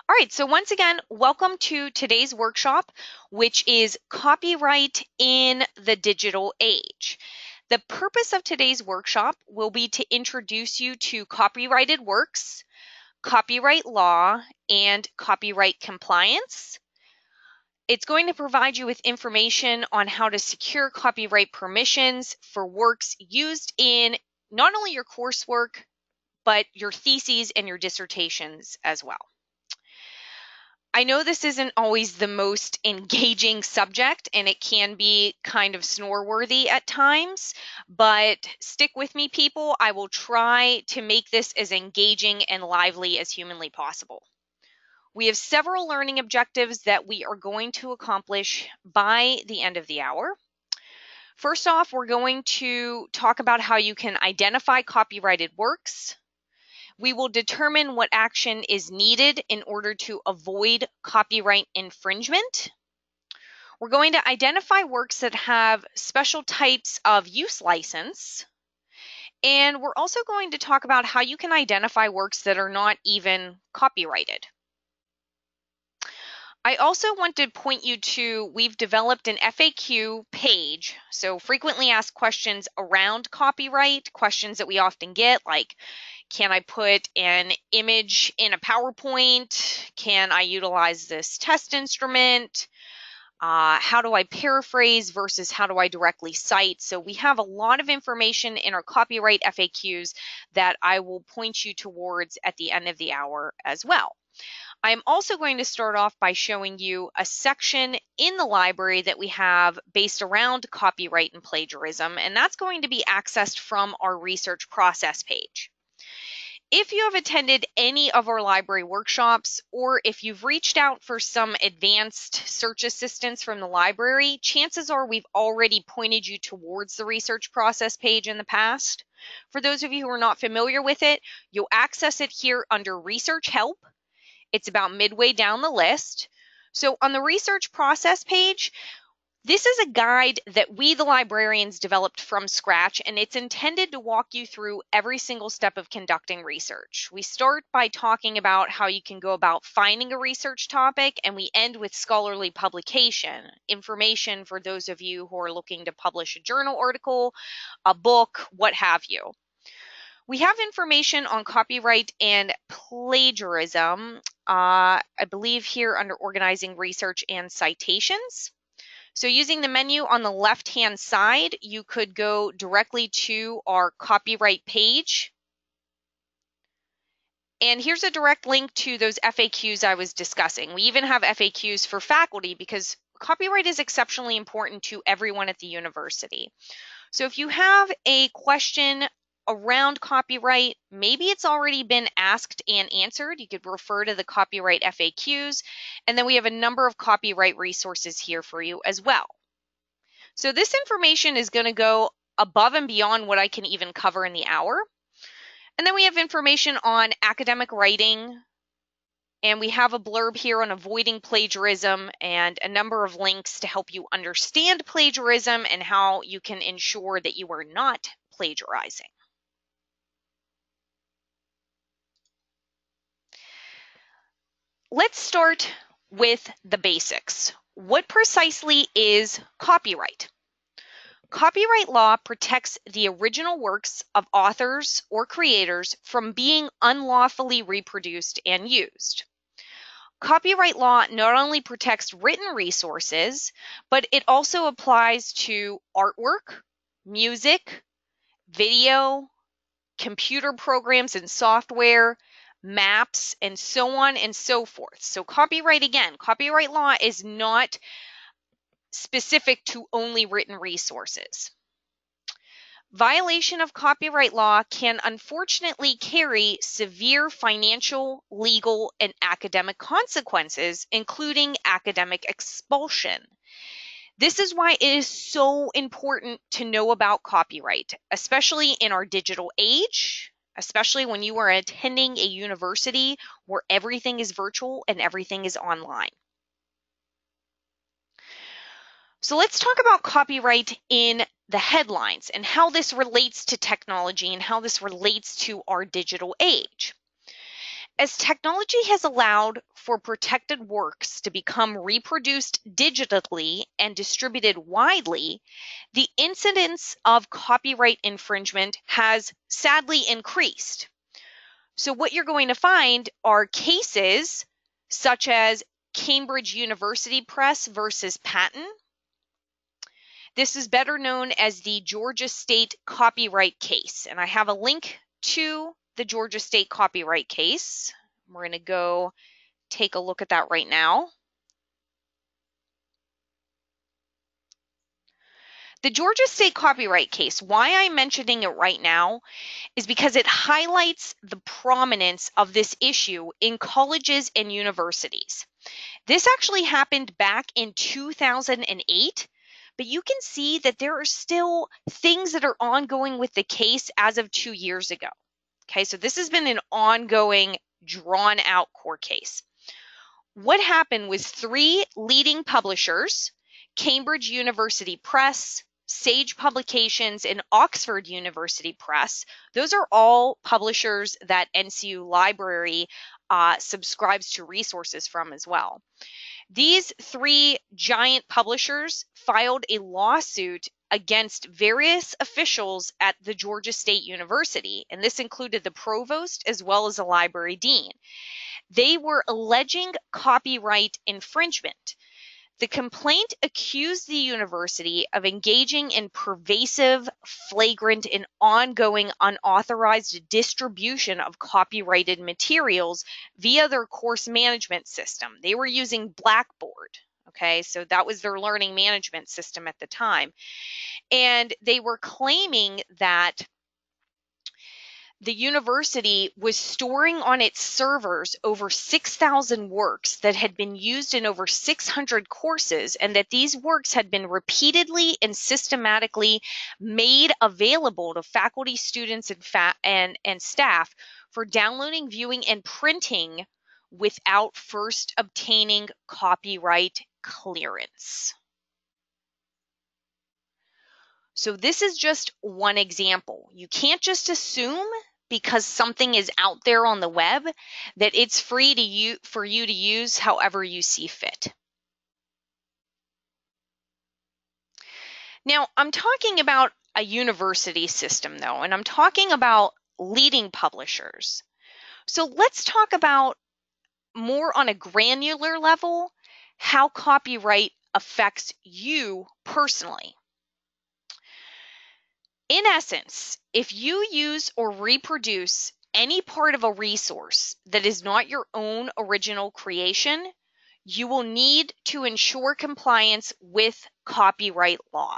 All right, so once again, welcome to today's workshop, which is Copyright in the Digital Age. The purpose of today's workshop will be to introduce you to copyrighted works, copyright law, and copyright compliance. It's going to provide you with information on how to secure copyright permissions for works used in not only your coursework, but your theses and your dissertations as well. I know this isn't always the most engaging subject and it can be kind of snore-worthy at times, but stick with me, people. I will try to make this as engaging and lively as humanly possible. We have several learning objectives that we are going to accomplish by the end of the hour. First off, we're going to talk about how you can identify copyrighted works. We will determine what action is needed in order to avoid copyright infringement. We're going to identify works that have special types of use license. And we're also going to talk about how you can identify works that are not even copyrighted. I also want to point you to, we've developed an FAQ page, so frequently asked questions around copyright, questions that we often get like, can I put an image in a PowerPoint? Can I utilize this test instrument? How do I paraphrase versus how do I directly cite? So we have a lot of information in our copyright FAQs that I will point you towards at the end of the hour as well. I'm also going to start off by showing you a section in the library that we have based around copyright and plagiarism, and that's going to be accessed from our research process page. If you have attended any of our library workshops, or if you've reached out for some advanced search assistance from the library, chances are we've already pointed you towards the research process page in the past. For those of you who are not familiar with it, you'll access it here under Research Help. It's about midway down the list. So on the research process page, this is a guide that we, the librarians, developed from scratch, and it's intended to walk you through every single step of conducting research. We start by talking about how you can go about finding a research topic, and we end with scholarly publication, information for those of you who are looking to publish a journal article, a book, what have you. We have information on copyright and plagiarism, I believe here under organizing research and citations. So using the menu on the left-hand side, you could go directly to our copyright page. And here's a direct link to those FAQs I was discussing. We even have FAQs for faculty because copyright is exceptionally important to everyone at the university. So if you have a question around copyright, maybe it's already been asked and answered, you could refer to the copyright FAQs, and then we have a number of copyright resources here for you as well. So this information is going to go above and beyond what I can even cover in the hour. And then we have information on academic writing, and we have a blurb here on avoiding plagiarism and a number of links to help you understand plagiarism and how you can ensure that you are not plagiarizing. Let's start with the basics. What precisely is copyright? Copyright law protects the original works of authors or creators from being unlawfully reproduced and used. Copyright law not only protects written resources, but it also applies to artwork, music, video, computer programs and software, maps, and so on and so forth. So copyright, again, copyright law is not specific to only written resources. Violation of copyright law can unfortunately carry severe financial, legal, and academic consequences, including academic expulsion. This is why it is so important to know about copyright, especially in our digital age, especially when you are attending a university where everything is virtual and everything is online. So let's talk about copyright in the headlines and how this relates to technology and how this relates to our digital age. As technology has allowed for protected works to become reproduced digitally and distributed widely, the incidence of copyright infringement has sadly increased. So what you're going to find are cases such as Cambridge University Press versus Patton. This is better known as the Georgia State copyright case. And I have a link to the Georgia State copyright case. We're going to go take a look at that right now. The Georgia State copyright case, why I'm mentioning it right now is because it highlights the prominence of this issue in colleges and universities. This actually happened back in 2008, but you can see that there are still things that are ongoing with the case as of 2 years ago. Okay, so this has been an ongoing, drawn out court case. What happened was 3 leading publishers, Cambridge University Press, Sage Publications, and Oxford University Press, those are all publishers that NCU Library subscribes to resources from as well. These 3 giant publishers filed a lawsuit against various officials at the Georgia State University, and this included the provost as well as the library dean. They were alleging copyright infringement. The complaint accused the university of engaging in pervasive, flagrant, and ongoing unauthorized distribution of copyrighted materials via their course management system. They were using Blackboard, okay? So that was their learning management system at the time. And they were claiming that the university was storing on its servers over 6,000 works that had been used in over 600 courses, and that these works had been repeatedly and systematically made available to faculty, students, and staff for downloading, viewing, and printing without first obtaining copyright clearance. So this is just one example. You can't just assume because something is out there on the web that it's free for you to use however you see fit. Now, I'm talking about a university system though, and I'm talking about leading publishers. So let's talk about more on a granular level how copyright affects you personally. In essence, if you use or reproduce any part of a resource that is not your own original creation, you will need to ensure compliance with copyright law.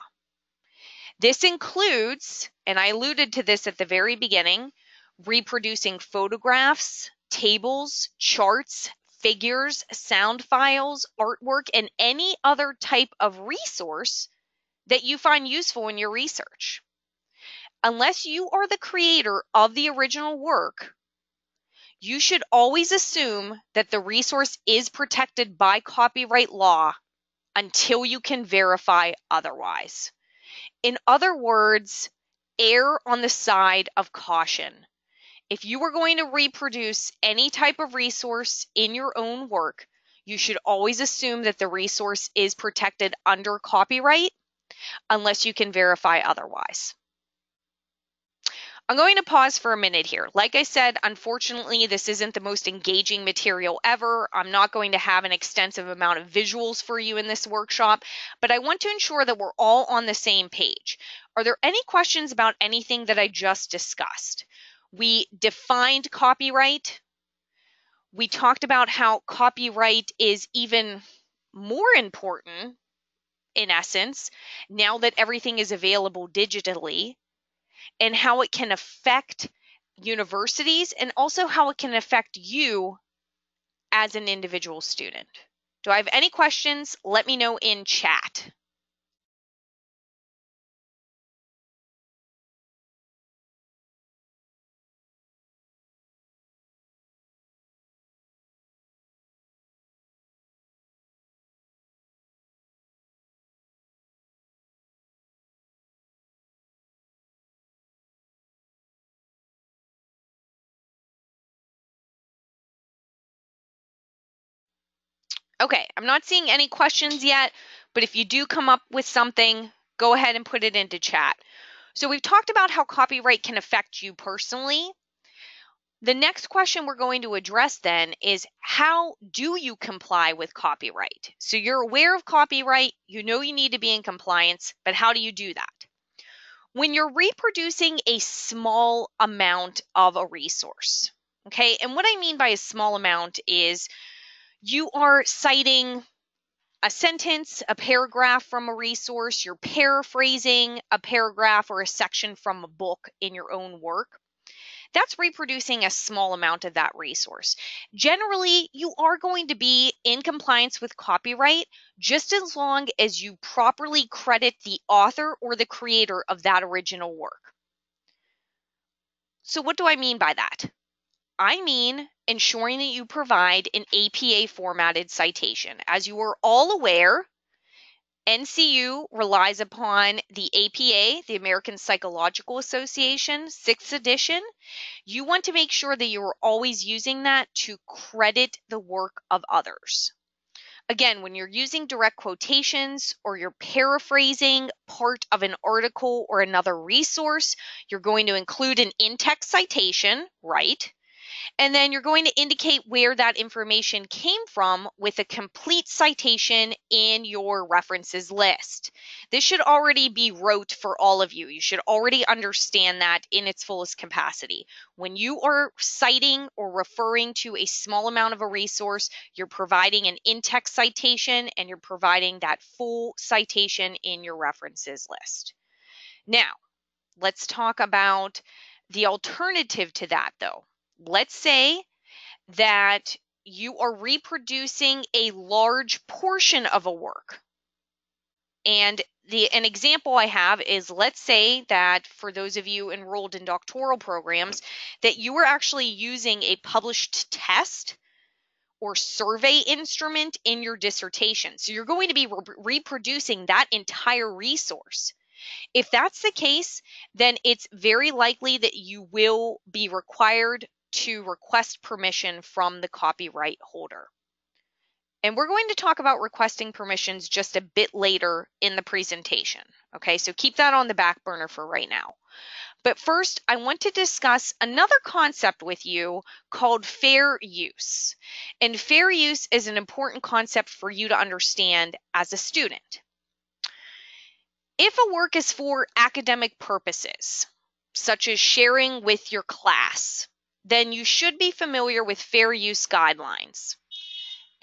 This includes, and I alluded to this at the very beginning, reproducing photographs, tables, charts, figures, sound files, artwork, and any other type of resource that you find useful in your research. Unless you are the creator of the original work, you should always assume that the resource is protected by copyright law until you can verify otherwise. In other words, err on the side of caution. If you are going to reproduce any type of resource in your own work, you should always assume that the resource is protected under copyright unless you can verify otherwise. I'm going to pause for a minute here. Like I said, unfortunately, this isn't the most engaging material ever. I'm not going to have an extensive amount of visuals for you in this workshop, but I want to ensure that we're all on the same page. Are there any questions about anything that I just discussed? We defined copyright. We talked about how copyright is even more important, in essence, now that everything is available digitally, and how it can affect universities and also how it can affect you as an individual student. Do I have any questions? Let me know in chat. Okay, I'm not seeing any questions yet, but if you do come up with something, go ahead and put it into chat. So we've talked about how copyright can affect you personally. The next question we're going to address then is, how do you comply with copyright? So you're aware of copyright, you know you need to be in compliance, but how do you do that? When you're reproducing a small amount of a resource, okay? And what I mean by a small amount is you are citing a sentence, a paragraph from a resource, you're paraphrasing a paragraph or a section from a book in your own work. That's reproducing a small amount of that resource. Generally, you are going to be in compliance with copyright just as long as you properly credit the author or the creator of that original work. So what do I mean by that? I mean ensuring that you provide an APA formatted citation. As you are all aware, NCU relies upon the APA, the American Psychological Association, 6th edition. You want to make sure that you're always using that to credit the work of others. Again, when you're using direct quotations or you're paraphrasing part of an article or another resource, you're going to include an in-text citation, right? And then you're going to indicate where that information came from with a complete citation in your references list. This should already be rote for all of you. You should already understand that in its fullest capacity. When you are citing or referring to a small amount of a resource, you're providing an in-text citation and you're providing that full citation in your references list. Now, let's talk about the alternative to that, though. Let's say that you are reproducing a large portion of a work. And an example I have is, let's say that for those of you enrolled in doctoral programs, that you are actually using a published test or survey instrument in your dissertation. So you're going to be reproducing that entire resource. If that's the case, then it's very likely that you will be required to request permission from the copyright holder. And we're going to talk about requesting permissions just a bit later in the presentation. Okay, so keep that on the back burner for right now. But first, I want to discuss another concept with you called fair use. And fair use is an important concept for you to understand as a student. If a work is for academic purposes, such as sharing with your class, then you should be familiar with fair use guidelines.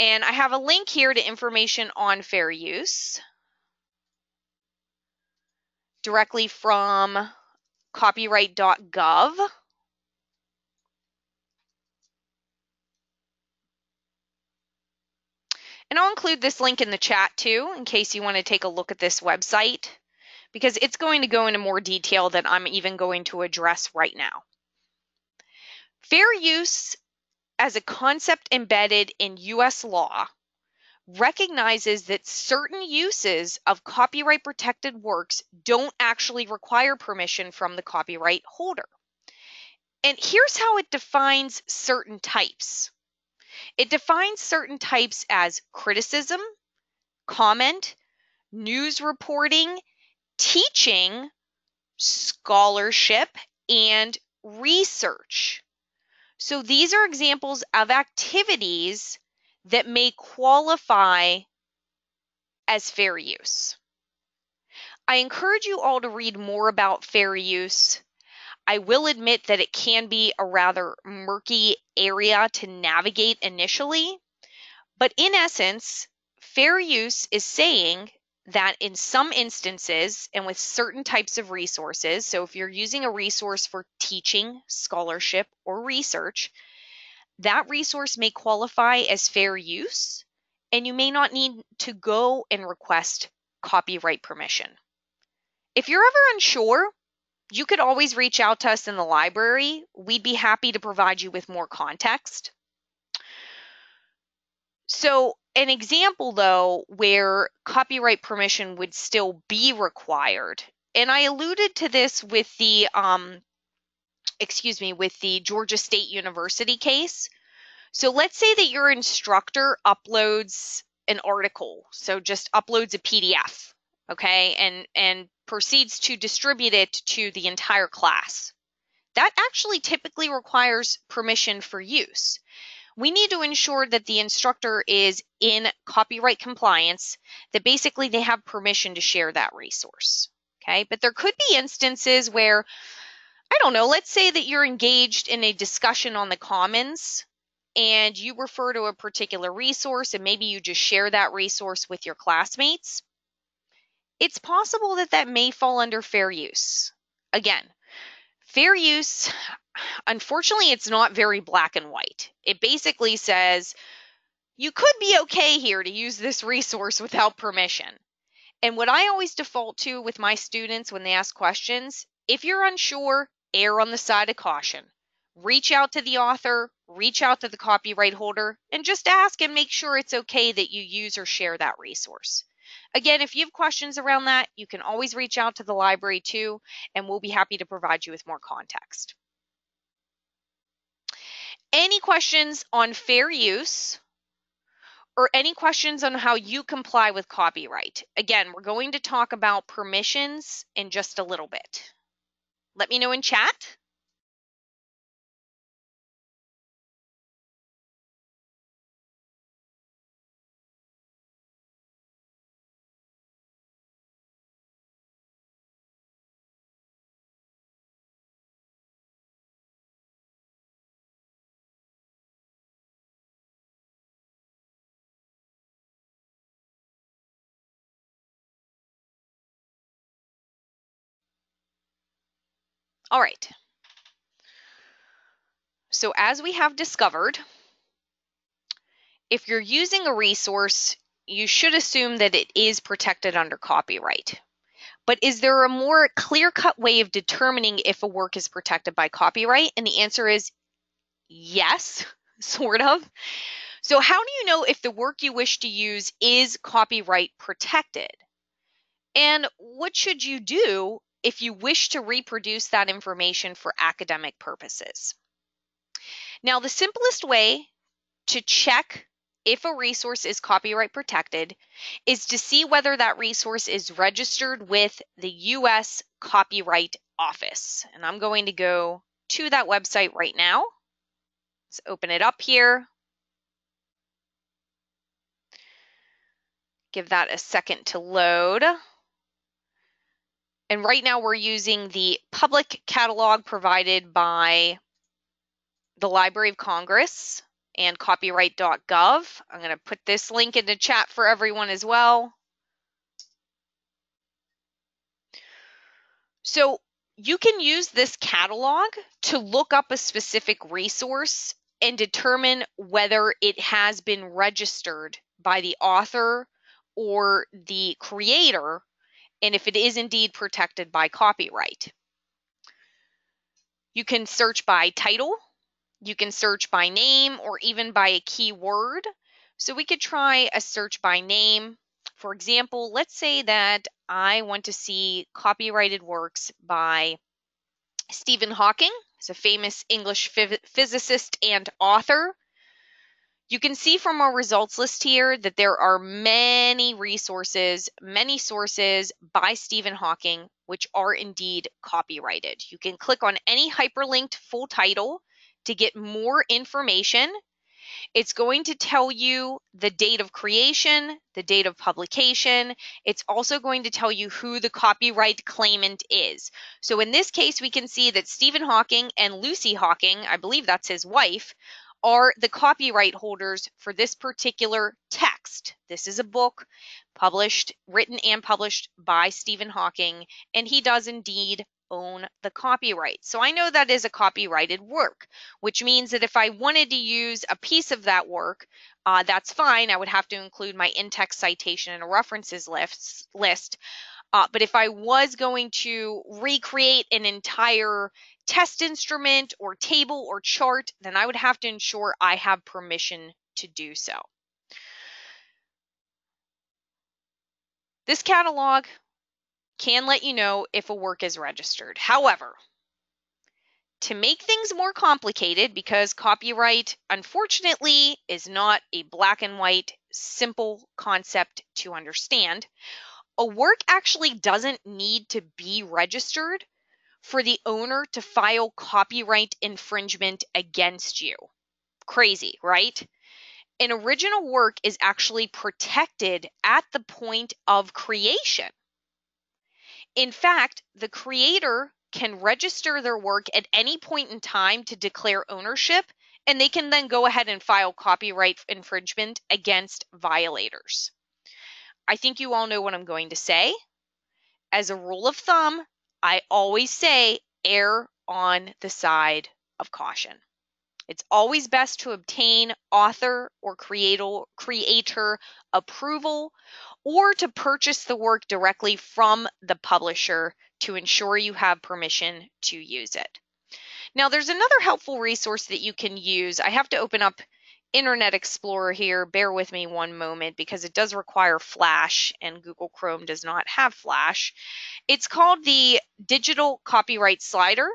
And I have a link here to information on fair use directly from copyright.gov. And I'll include this link in the chat too, in case you want to take a look at this website, because it's going to go into more detail than I'm even going to address right now. Fair use, as a concept embedded in U.S. law, recognizes that certain uses of copyright protected works don't actually require permission from the copyright holder. And here's how it defines certain types. It defines certain types as criticism, comment, news reporting, teaching, scholarship, and research. So these are examples of activities that may qualify as fair use. I encourage you all to read more about fair use. I will admit that it can be a rather murky area to navigate initially, but in essence, fair use is saying that in some instances and with certain types of resources, so if you're using a resource for teaching, scholarship, or research, that resource may qualify as fair use, and you may not need to go and request copyright permission. If you're ever unsure, you could always reach out to us in the library. We'd be happy to provide you with more context. So an example, though, where copyright permission would still be required, and I alluded to this with the, with the Georgia State University case. So let's say that your instructor uploads an article, so just uploads a PDF, okay, and proceeds to distribute it to the entire class. That actually typically requires permission for use. We need to ensure that the instructor is in copyright compliance, that basically they have permission to share that resource. Okay, but there could be instances where, I don't know, let's say that you're engaged in a discussion on the Commons and you refer to a particular resource and maybe you just share that resource with your classmates. It's possible that that may fall under fair use. Again, fair use, unfortunately, it's not very black and white. It basically says you could be okay here to use this resource without permission. And what I always default to with my students when they ask questions, if you're unsure, err on the side of caution. Reach out to the author, reach out to the copyright holder, and just ask and make sure it's okay that you use or share that resource. Again, if you have questions around that, you can always reach out to the library too, and we'll be happy to provide you with more context. Any questions on fair use or any questions on how you comply with copyright? Again, we're going to talk about permissions in just a little bit. Let me know in chat. All right. So as we have discovered, if you're using a resource, you should assume that it is protected under copyright. But is there a more clear-cut way of determining if a work is protected by copyright? And the answer is yes, sort of. So how do you know if the work you wish to use is copyright protected? And what should you do if you wish to reproduce that information for academic purposes? Now, the simplest way to check if a resource is copyright protected is to see whether that resource is registered with the U.S. Copyright Office. And I'm going to go to that website right now. Let's open it up here. Give that a second to load. And right now we're using the public catalog provided by the Library of Congress and copyright.gov. I'm going to put this link in the chat for everyone as well. So you can use this catalog to look up a specific resource and determine whether it has been registered by the author or the creator, and if it is indeed protected by copyright. You can search by title, you can search by name, or even by a keyword. So we could try a search by name. For example, let's say that I want to see copyrighted works by Stephen Hawking. He's a famous English physicist and author. You can see from our results list here that there are many resources, many sources by Stephen Hawking, which are indeed copyrighted. You can click on any hyperlinked full title to get more information. It's going to tell you the date of creation, the date of publication. It's also going to tell you who the copyright claimant is. So in this case, we can see that Stephen Hawking and Lucy Hawking, I believe that's his wife, are the copyright holders for this particular text. This is a book written and published by Stephen Hawking, and he does indeed own the copyright. So I know that is a copyrighted work, which means that if I wanted to use a piece of that work, that's fine. I would have to include my in-text citation and a references list. But if I was going to recreate an entire test instrument or table or chart, then I would have to ensure I have permission to do so. This catalog can let you know if a work is registered. However, to make things more complicated, because copyright, unfortunately, is not a black and white, simple concept to understand, a work actually doesn't need to be registered for the owner to file copyright infringement against you. Crazy, right? An original work is actually protected at the point of creation. In fact, the creator can register their work at any point in time to declare ownership, and they can then go ahead and file copyright infringement against violators. I think you all know what I'm going to say. As a rule of thumb, I always say err on the side of caution. It's always best to obtain author or creator approval, or to purchase the work directly from the publisher to ensure you have permission to use it. Now, there's another helpful resource that you can use. I have to open up Internet Explorer here. Bear with me one moment because it does require Flash and Google Chrome does not have Flash. It's called the Digital Copyright Slider.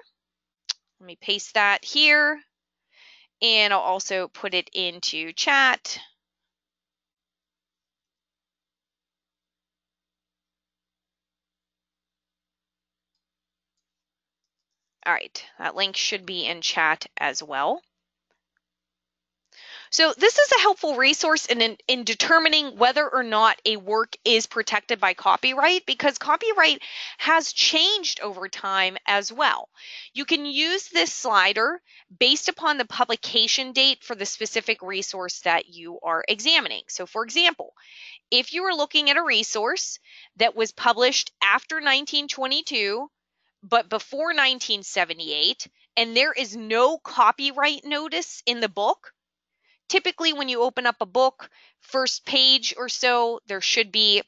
Let me paste that here. And I'll also put it into chat. All right, that link should be in chat as well. So this is a helpful resource in determining whether or not a work is protected by copyright, because copyright has changed over time as well. You can use this slider based upon the publication date for the specific resource that you are examining. So for example, if you were looking at a resource that was published after 1922, but before 1978, and there is no copyright notice in the book, typically when you open up a book, first page or so, there should be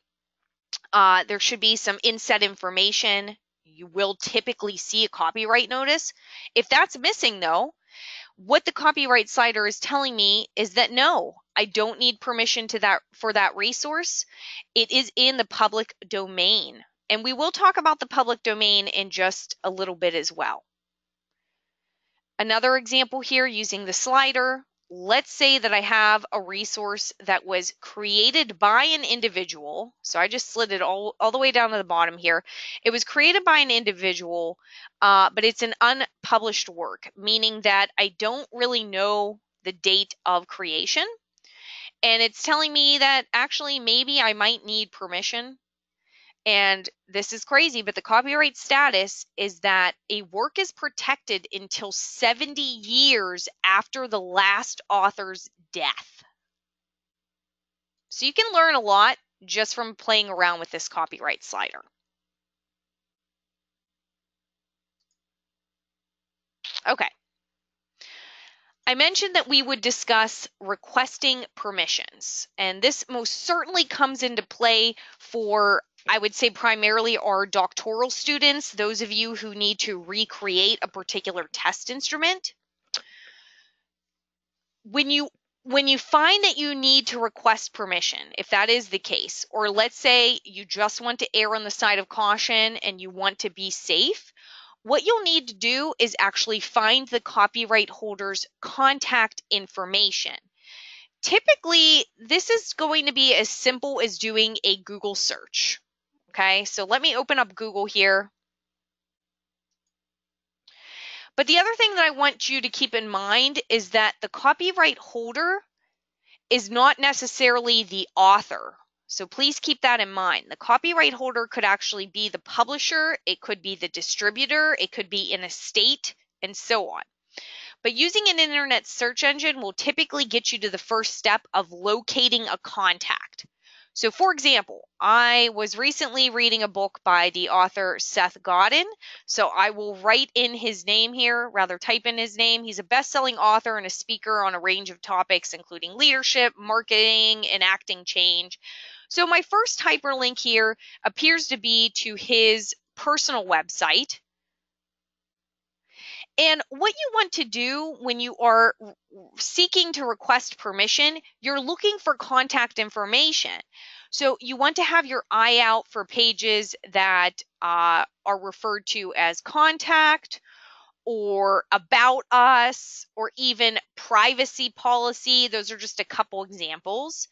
some inset information. You will typically see a copyright notice. If that's missing though, what the copyright slider is telling me is that no, I don't need permission for that resource. It is in the public domain. And we will talk about the public domain in just a little bit as well. Another example here using the slider. Let's say that I have a resource that was created by an individual. So I just slid it all the way down to the bottom here. It was created by an individual, but it's an unpublished work, meaning that I don't really know the date of creation. And it's telling me that actually maybe I might need permission. And this is crazy, but the copyright status is that a work is protected until 70 years after the last author's death. So you can learn a lot just from playing around with this copyright slider. Okay. I mentioned that we would discuss requesting permissions, and this most certainly comes into play for, I would say, primarily our doctoral students, those of you who need to recreate a particular test instrument. When you find that you need to request permission, if that is the case, or let's say you just want to err on the side of caution and you want to be safe, what you'll need to do is actually find the copyright holder's contact information. Typically, this is going to be as simple as doing a Google search. Okay, so let me open up Google here. But the other thing that I want you to keep in mind is that the copyright holder is not necessarily the author. So please keep that in mind. The copyright holder could actually be the publisher, it could be the distributor, it could be an estate, and so on. But using an internet search engine will typically get you to the first step of locating a contact. So for example, I was recently reading a book by the author Seth Godin. So I will write in his name here, rather type in his name. He's a best-selling author and a speaker on a range of topics, including leadership, marketing, enacting change. So my first hyperlink here appears to be to his personal website. And what you want to do when you are seeking to request permission, you're looking for contact information. So you want to have your eye out for pages that are referred to as contact, or about us, or even privacy policy. Those are just a couple examples.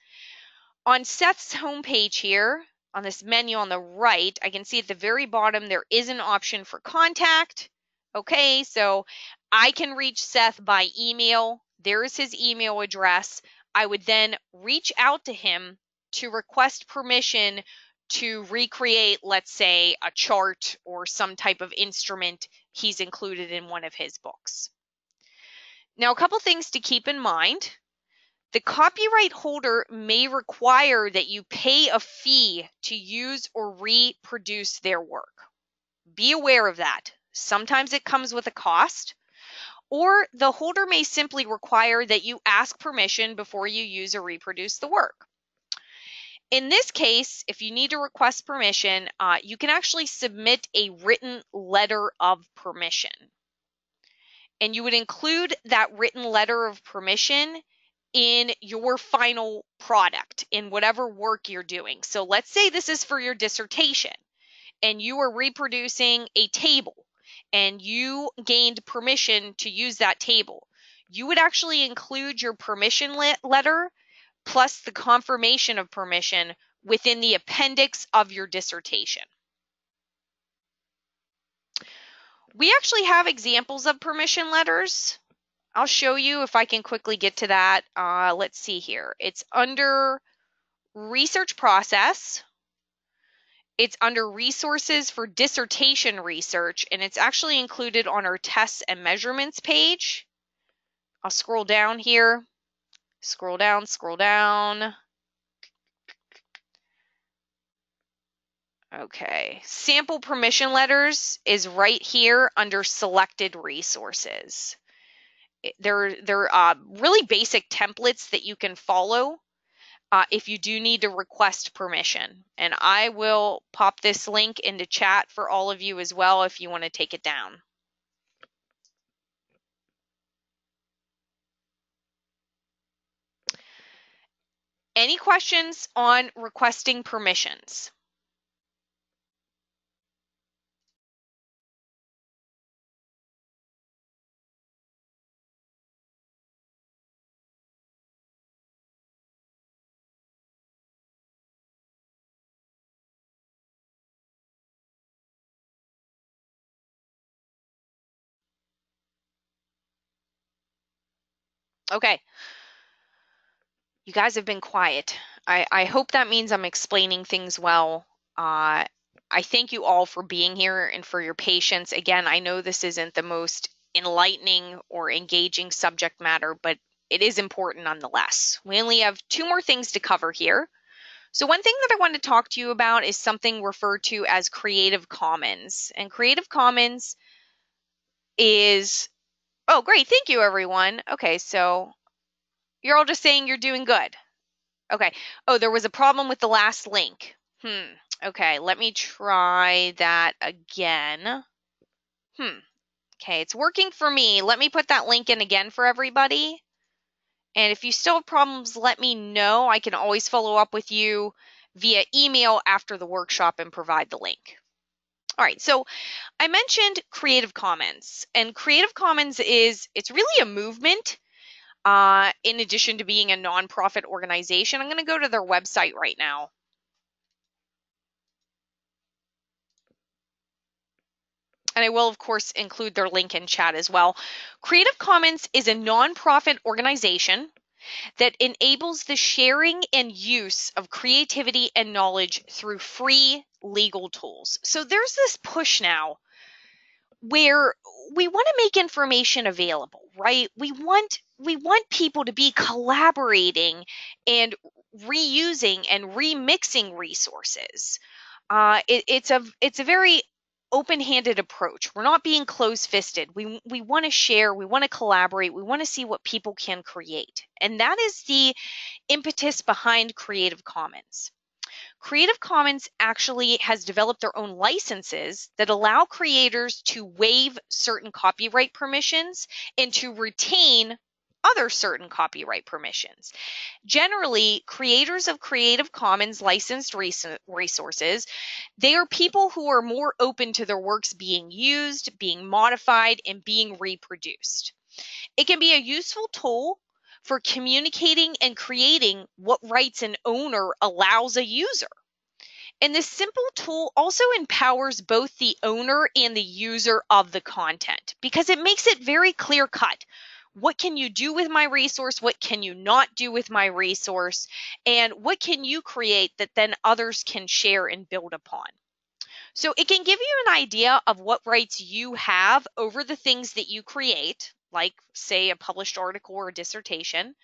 On Seth's homepage here, on this menu on the right, I can see at the very bottom there is an option for contact. Okay, so I can reach Seth by email. There is his email address. I would then reach out to him to request permission to recreate, let's say, a chart or some type of instrument he's included in one of his books. Now, a couple things to keep in mind. The copyright holder may require that you pay a fee to use or reproduce their work. Be aware of that. Sometimes it comes with a cost, or the holder may simply require that you ask permission before you use or reproduce the work. In this case, if you need to request permission, you can actually submit a written letter of permission. And you would include that written letter of permission in your final product, in whatever work you're doing. So let's say this is for your dissertation, and you are reproducing a table, and you gained permission to use that table. You would actually include your permission letter plus the confirmation of permission within the appendix of your dissertation. We actually have examples of permission letters. I'll show you if I can quickly get to that. Let's see here. It's under research process. It's under resources for dissertation research, and it's actually included on our tests and measurements page. I'll scroll down here. Scroll down, scroll down. Okay, sample permission letters is right here under selected resources. They're really basic templates that you can follow if you do need to request permission. And I will pop this link into chat for all of you as well if you want to take it down. Any questions on requesting permissions? Okay. You guys have been quiet. I hope that means I'm explaining things well. I thank you all for being here and for your patience. Again, I know this isn't the most enlightening or engaging subject matter, but it is important nonetheless. We only have 2 more things to cover here. So one thing that I want to talk to you about is something referred to as Creative Commons. And Creative Commons is, oh, great. Thank you, everyone. Okay, so you're all just saying you're doing good. Okay. Oh, there was a problem with the last link. Okay, let me try that again. Okay, it's working for me. Let me put that link in again for everybody. And if you still have problems, let me know. I can always follow up with you via email after the workshop and provide the link. All right, so I mentioned Creative Commons, and Creative Commons it's really a movement. In addition to being a nonprofit organization. I'm going to go to their website right now. And I will, of course, include their link in chat as well. Creative Commons is a nonprofit organization that enables the sharing and use of creativity and knowledge through free legal tools. So there's this push now where we want to make information available, right? We want people to be collaborating and reusing and remixing resources. It's a very open-handed approach. We're not being closed-fisted. We want to share, we want to collaborate, we want to see what people can create. And that is the impetus behind Creative Commons. Creative Commons actually has developed their own licenses that allow creators to waive certain copyright permissions and to retain other certain copyright permissions. Generally, creators of Creative Commons licensed resources They are people who are more open to their works being used, being modified, and being reproduced. It can be a useful tool for communicating and creating what rights an owner allows a user. And this simple tool also empowers both the owner and the user of the content because it makes it very clear cut. What can you do with my resource? What can you not do with my resource? And what can you create that then others can share and build upon? So it can give you an idea of what rights you have over the things that you create, like, say, a published article or a dissertation.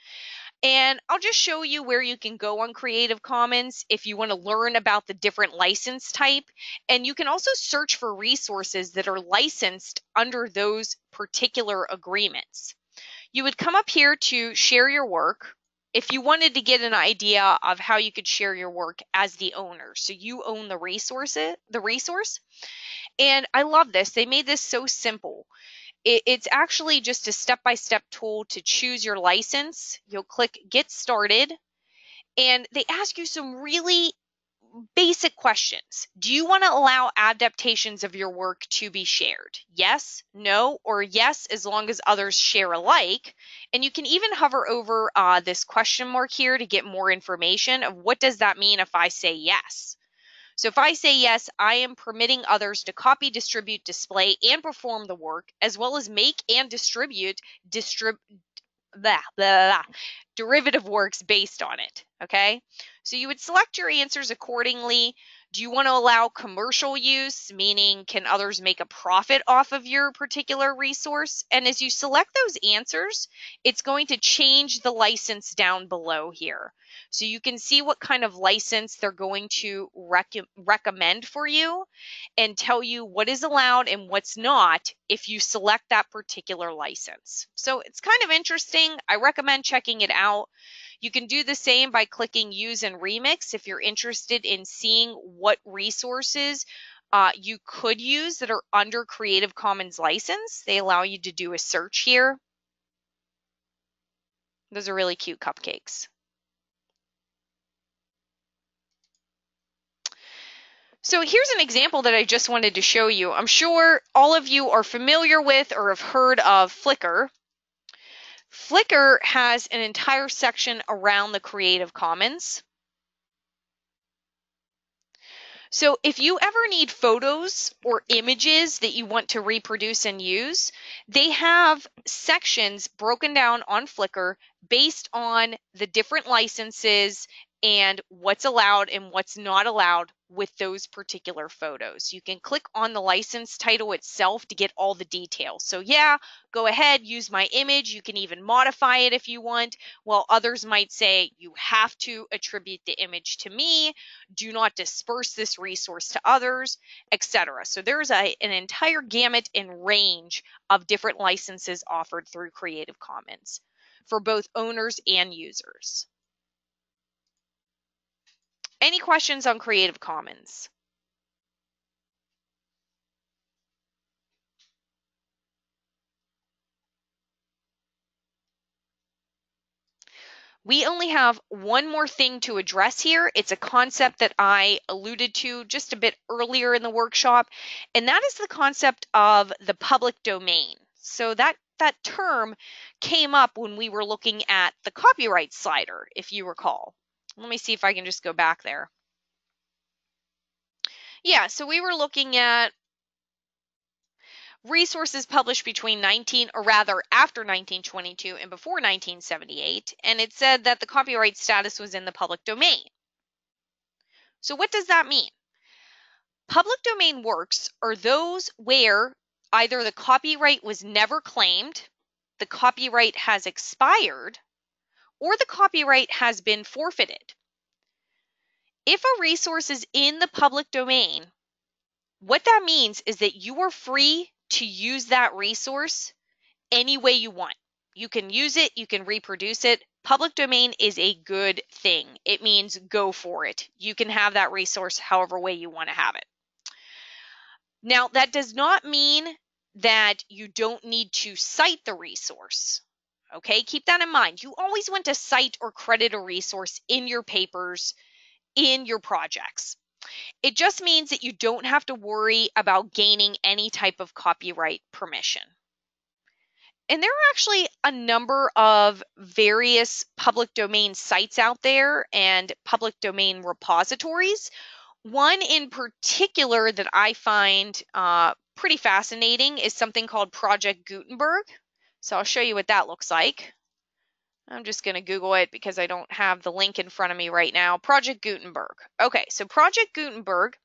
And I'll just show you where you can go on Creative Commons if you want to learn about the different license type. And you can also search for resources that are licensed under those particular agreements. You would come up here to share your work if you wanted to get an idea of how you could share your work as the owner. So you own the resource. And I love this. They made this so simple. It's actually just a step-by-step tool to choose your license. You'll click Get Started, and they ask you some really basic questions. Do you want to allow adaptations of your work to be shared? Yes, no, or yes, as long as others share alike. And you can even hover over this question mark here to get more information of what does that mean if I say yes. So if I say yes, I am permitting others to copy, distribute, display, and perform the work, as well as make and distribute blah, blah, blah, derivative works based on it. Okay, so you would select your answers accordingly. Do you want to allow commercial use, meaning can others make a profit off of your particular resource? And as you select those answers, it's going to change the license down below here. So you can see what kind of license they're going to recommend for you and tell you what is allowed and what's not if you select that particular license. So it's kind of interesting. I recommend checking it out. You can do the same by clicking Use and Remix if you're interested in seeing what resources you could use that are under Creative Commons license. They allow you to do a search here. Those are really cute cupcakes. So here's an example that I just wanted to show you. I'm sure all of you are familiar with or have heard of Flickr. Flickr has an entire section around the Creative Commons. So if you ever need photos or images that you want to reproduce and use, they have sections broken down on Flickr based on the different licenses and what's allowed and what's not allowed with those particular photos. You can click on the license title itself to get all the details. So yeah, go ahead, use my image. You can even modify it if you want, while others might say you have to attribute the image to me, do not disperse this resource to others, etc. So there's an entire gamut and range of different licenses offered through Creative Commons for both owners and users. Any questions on Creative Commons? We only have one more thing to address here. It's a concept that I alluded to just a bit earlier in the workshop, and that is the concept of the public domain. So that term came up when we were looking at the copyright slider, if you recall. Let me see if I can just go back there. Yeah, so we were looking at resources published between after 1922 and before 1978, and it said that the copyright status was in the public domain. So what does that mean? Public domain works are those where either the copyright was never claimed, the copyright has expired, or the copyright has been forfeited. If a resource is in the public domain, what that means is that you are free to use that resource any way you want. You can use it, you can reproduce it. Public domain is a good thing. It means go for it. You can have that resource however way you want to have it. Now, that does not mean that you don't need to cite the resource. Okay, keep that in mind. You always want to cite or credit a resource in your papers, in your projects. It just means that you don't have to worry about gaining any type of copyright permission. And there are actually a number of various public domain sites out there and public domain repositories. One in particular that I find pretty fascinating is something called Project Gutenberg. So I'll show you what that looks like. I'm just going to Google it because I don't have the link in front of me right now. Project Gutenberg. Okay, so Project Gutenberg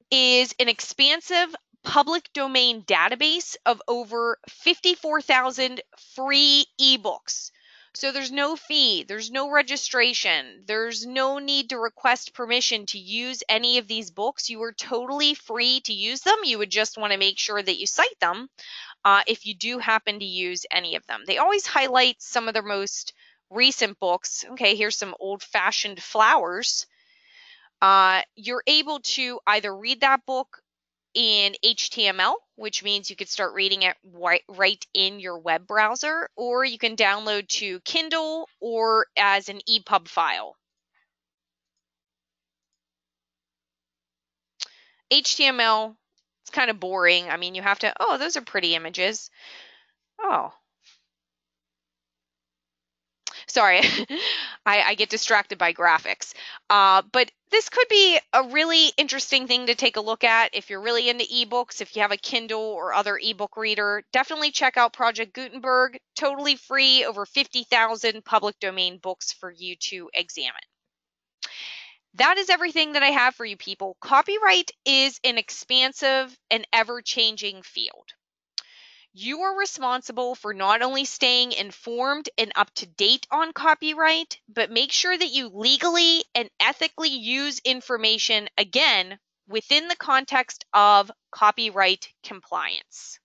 is an expansive public domain database of over 54,000 free ebooks. So there's no fee, there's no registration, there's no need to request permission to use any of these books. You are totally free to use them. You would just want to make sure that you cite them if you do happen to use any of them. They always highlight some of their most recent books. Okay, here's some old-fashioned flowers. You're able to either read that book in HTML, which means you could start reading it right in your web browser, or you can download to Kindle or as an EPUB file. HTML, it's kind of boring. I mean, you have to, oh, those are pretty images. Oh, sorry, I get distracted by graphics. But this could be a really interesting thing to take a look at if you're really into ebooks. If you have a Kindle or other ebook reader, definitely check out Project Gutenberg. Totally free, over 50,000 public domain books for you to examine. That is everything that I have for you people. Copyright is an expansive and ever-changing field. You are responsible for not only staying informed and up to date on copyright, but make sure that you legally and ethically use information, again, within the context of copyright compliance.